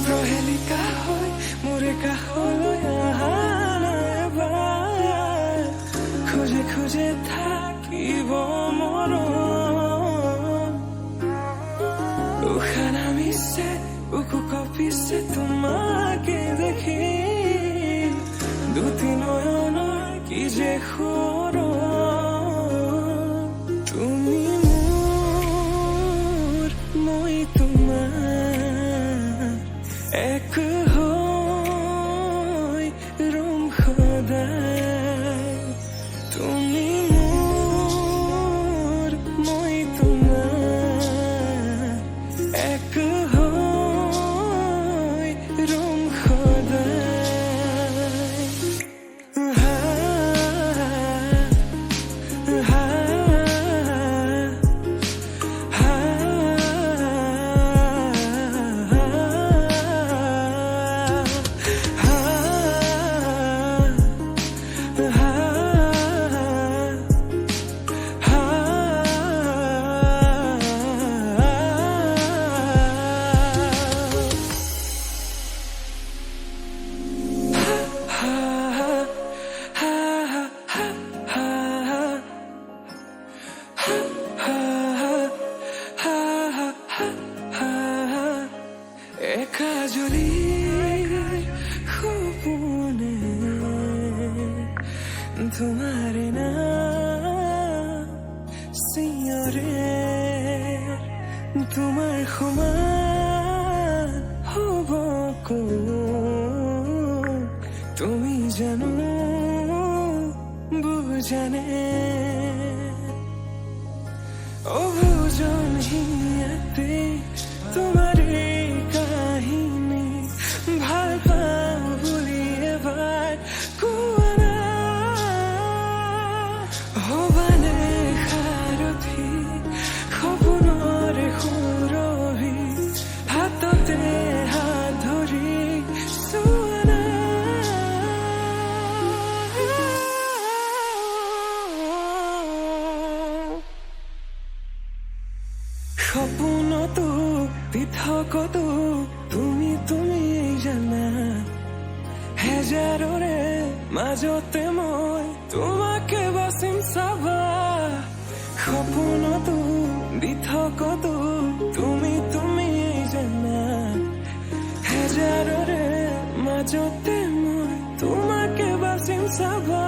প্ৰহেলিকা হৈ মোৰে কাষলৈ আহা নাই এবাৰ খোজে খোজে থাকিব মৰম উশাহ নামিছে বুকু কঁপিছে তোমাকে দেখি দুটি নয়নৰ কি যে তুমি মোৰ মই তোমাৰ এক হৈ ৰম সদায় তুমি মোৰ মই তোমাৰ এক হৈ ৰম সদায় কাজলি সপোনে তোমাৰ নাম সিঁয়ৰে তোমাৰ সমান হ'ব তুমি জানো বুজানে অবুজনহীনতে তোমাৰ কাহিনী ভাল পাওঁ বুলি এবাৰ কোৱা না হবানে সাৰথি সপোনৰে সুৰভি হাততে হাত ধৰি চোৱা না সপোনতো পৃথকতো তুমি জানা হেজাৰৰে মাজতে মই তোমাকে বাচিম চাবা সপোনতো পৃথকতো তুমি জানা হেজাৰৰে মাজতে মই তোমাকে বাচিম চাবা